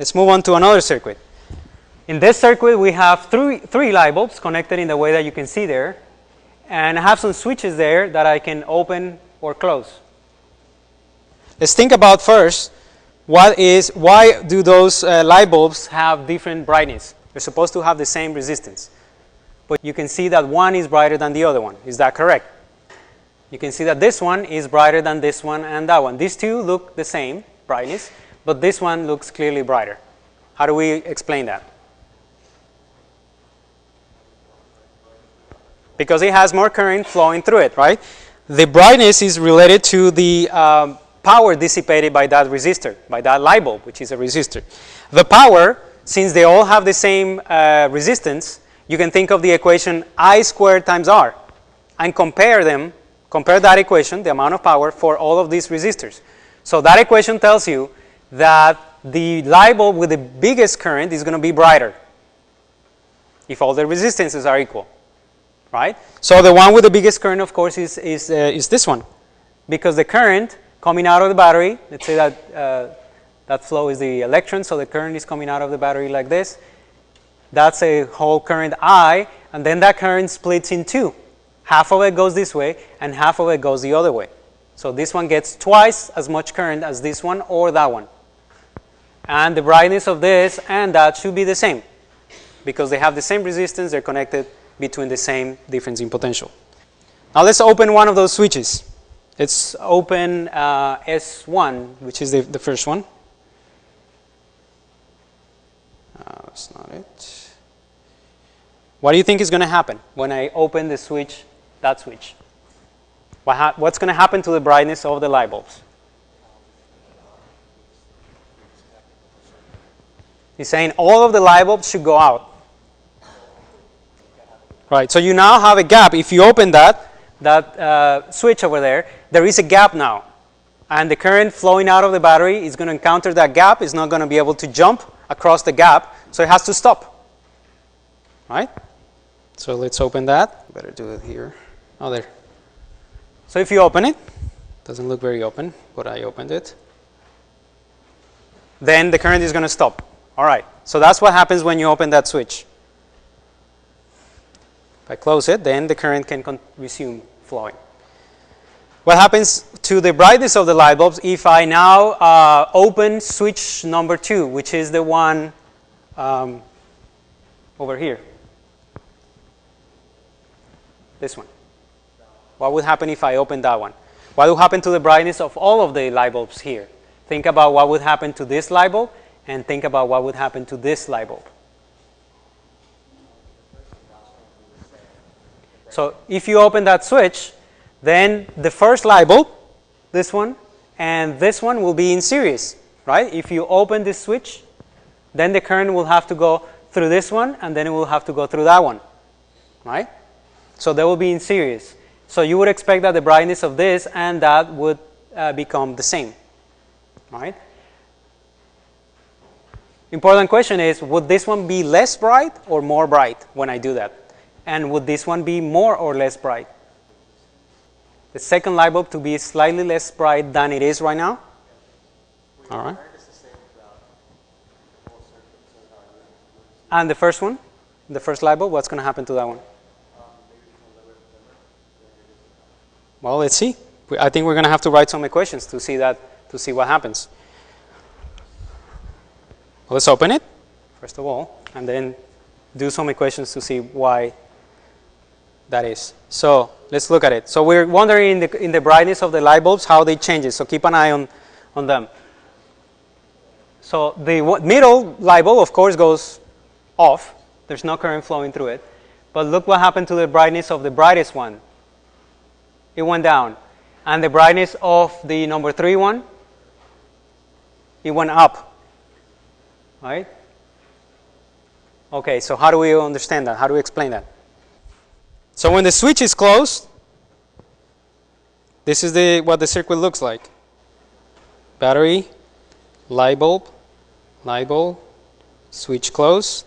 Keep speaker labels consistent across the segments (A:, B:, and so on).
A: Let's move on to another circuit. In this circuit, we have three light bulbs connected in the way that you can see there. And I have some switches there that I can open or close. Let's think about first, why do those light bulbs have different brightness? They're supposed to have the same resistance. But you can see that one is brighter than the other one. Is that correct? You can see that this one is brighter than this one and that one. These two look the same brightness, but this one looks clearly brighter. How do we explain that? Because it has more current flowing through it, right? The brightness is related to the power dissipated by that resistor, by that light bulb, which is a resistor. The power, since they all have the same resistance, you can think of the equation I squared times R and compare that equation, the amount of power, for all of these resistors. So that equation tells you that the light bulb with the biggest current is going to be brighter if all the resistances are equal, right? So the one with the biggest current, of course, is this one, because the current coming out of the battery, let's say that that flow is the electron, so the current is coming out of the battery like this. That's a whole current I, and then that current splits in two. Half of it goes this way, and half of it goes the other way. So this one gets twice as much current as this one or that one. And the brightness of this and that should be the same, because they have the same resistance, they're connected between the same difference in potential. Now let's open one of those switches. Let's open S1, which is the first one. That's not it. What do you think is going to happen when I open the switch, that switch? What's going to happen to the brightness of the light bulbs? He's saying all of the light bulbs should go out. Right, so you now have a gap. If you open that switch over there, there is a gap now. And the current flowing out of the battery is going to encounter that gap. It's not going to be able to jump across the gap, so it has to stop. Right? So let's open that. Better do it here. Oh, there. So if you open it, doesn't look very open, but I opened it. Then the current is going to stop. All right, so that's what happens when you open that switch. If I close it, then the current can resume flowing. What happens to the brightness of the light bulbs if I now open switch number 2, which is the one over here? This one. What would happen if I open that one? What would happen to the brightness of all of the light bulbs here? Think about what would happen to this light bulb, and think about what would happen to this light bulb. So if you open that switch, then the first light bulb, this one, and this one will be in series, right? If you open this switch, then the current will have to go through this one, and then it will have to go through that one, right? So they will be in series. So you would expect that the brightness of this and that would become the same, right? Important question is, would this one be less bright or more bright when I do that? And would this one be more or less bright? The second light bulb to be slightly less bright than it is right now? All right. And the first one, the first light bulb, what's going to happen to that one? Well, let's see. I think we're going to have to write some equations to see what happens. Well, let's open it, first of all, and then do some equations to see why that is. So let's look at it. So we're wondering in the brightness of the light bulbs, how they change. So keep an eye on them. So the middle light bulb, of course, goes off. There's no current flowing through it. But look what happened to the brightness of the brightest one. It went down. And the brightness of the number 3 one, it went up. Right? Okay, so how do we understand that? How do we explain that? So when the switch is closed, this is what the circuit looks like. Battery, light bulb, switch closed.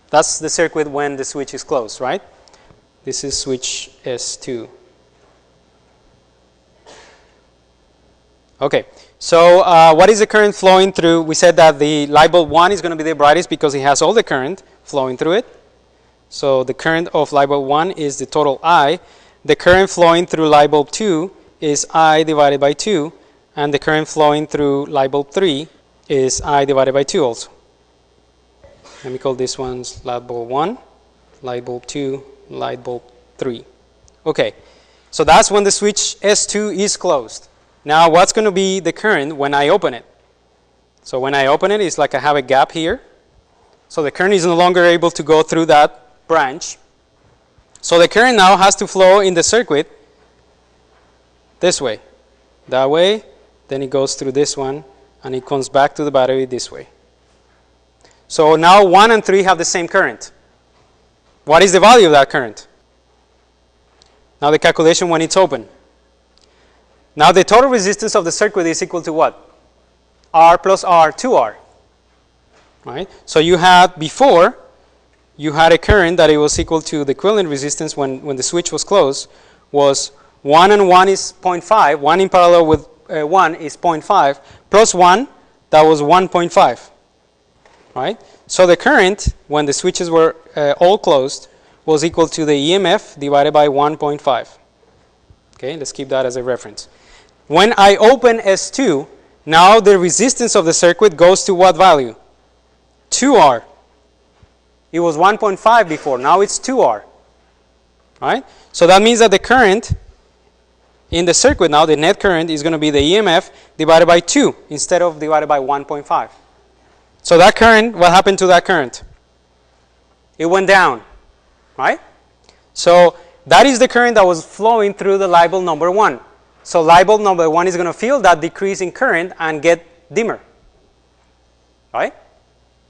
A: That's the circuit when the switch is closed, right? This is switch S2. Okay, So what is the current flowing through? We said that the light bulb 1 is going to be the brightest because it has all the current flowing through it. So the current of light bulb 1 is the total I. The current flowing through light bulb 2 is I divided by 2. And the current flowing through light bulb 3 is I divided by 2 also. Let me call this one light bulb 1, light bulb 2, light bulb 3. Okay, so that's when the switch S2 is closed. Now what's going to be the current when I open it? So when I open it, it's like I have a gap here. So the current is no longer able to go through that branch. So the current now has to flow in the circuit this way, that way, then it goes through this one, and it comes back to the battery this way. So now 1 and 3 have the same current. What is the value of that current? Now the calculation when it's open. Now the total resistance of the circuit is equal to what? R plus R, 2R. Right? So you had before, you had a current that it was equal to the equivalent resistance when the switch was closed was 1 and 1 is 0.5. 1 in parallel with 1 is 0.5 plus 1, that was 1.5. Right? So the current when the switches were all closed was equal to the EMF divided by 1.5. Okay, let's keep that as a reference. When I open S2, now the resistance of the circuit goes to what value? 2R. It was 1.5 before, now it's 2R. Right? So that means that the current in the circuit now, the net current is going to be the EMF divided by 2 instead of divided by 1.5. So that current, what happened to that current? It went down. Right? So that is the current that was flowing through the light bulb number 1. So light bulb number 1 is going to feel that decrease in current and get dimmer. Right?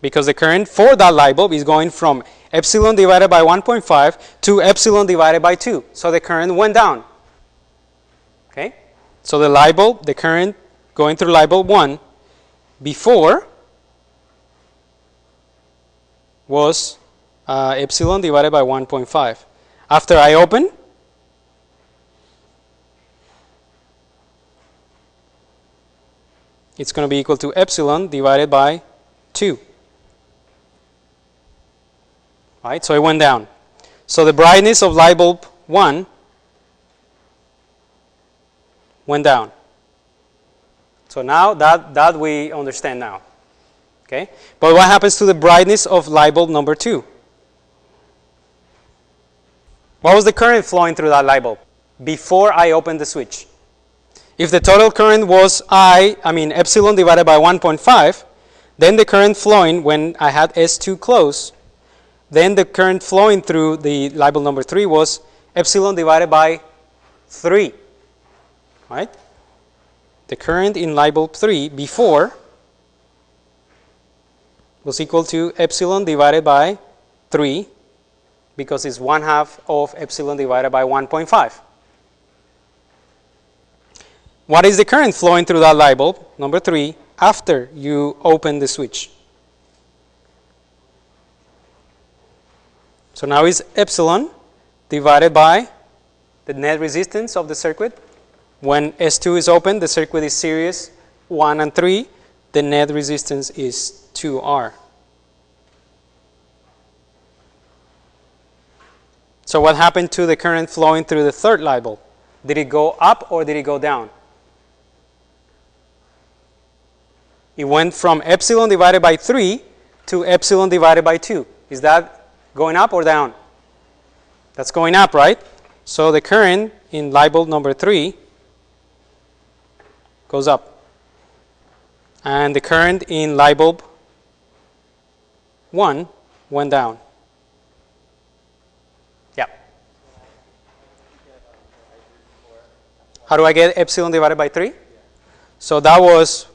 A: Because the current for that light bulb is going from epsilon divided by 1.5 to epsilon divided by 2. So the current went down. Okay? So the light bulb, the current going through light bulb 1 before was epsilon divided by 1.5. After I open, it's going to be equal to epsilon divided by 2. Right? So it went down. So the brightness of light bulb 1 went down. So now that we understand now. Okay? But what happens to the brightness of light bulb number 2? What was the current flowing through that light bulb before I opened the switch? If the total current was epsilon divided by 1.5, then the current flowing when I had S2 closed, then the current flowing through the light bulb number 3 was epsilon divided by 3. Right? The current in light bulb 3 before was equal to epsilon divided by 3 because it's 1/2 of epsilon divided by 1.5. What is the current flowing through that light bulb, number 3, after you open the switch? So now it's epsilon divided by the net resistance of the circuit. When S2 is open, the circuit is series 1 and 3. The net resistance is 2R. So what happened to the current flowing through the third light bulb? Did it go up or did it go down? It went from epsilon divided by 3 to epsilon divided by 2. Is that going up or down? That's going up, right? So the current in light bulb number 3 goes up. And the current in light bulb 1 went down. Yeah. How do I get epsilon divided by 3? So that was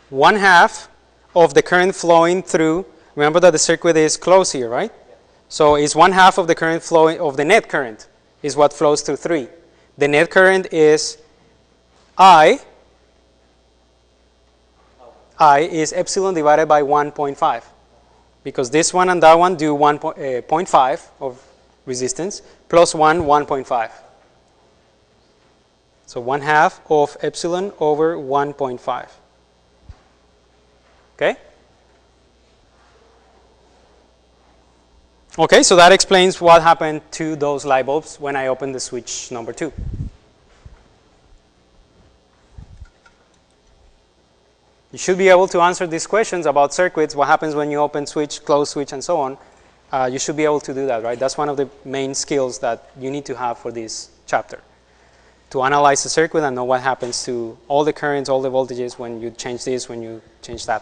A: 1/2 of the current flowing through. Remember that the circuit is closed here, right? So it's 1/2 of the current flowing of the net current is what flows through 3. The net current is I is epsilon divided by 1.5 because this one and that one do 1.5 of resistance plus 1, 1.5. So 1/2 of epsilon over 1.5. Okay? Okay, so that explains what happened to those light bulbs when I opened the switch number 2. You should be able to answer these questions about circuits, what happens when you open switch, close switch, and so on. You should be able to do that, right? That's one of the main skills that you need to have for this chapter. To analyze the circuit and know what happens to all the currents, all the voltages when you change this, when you change that.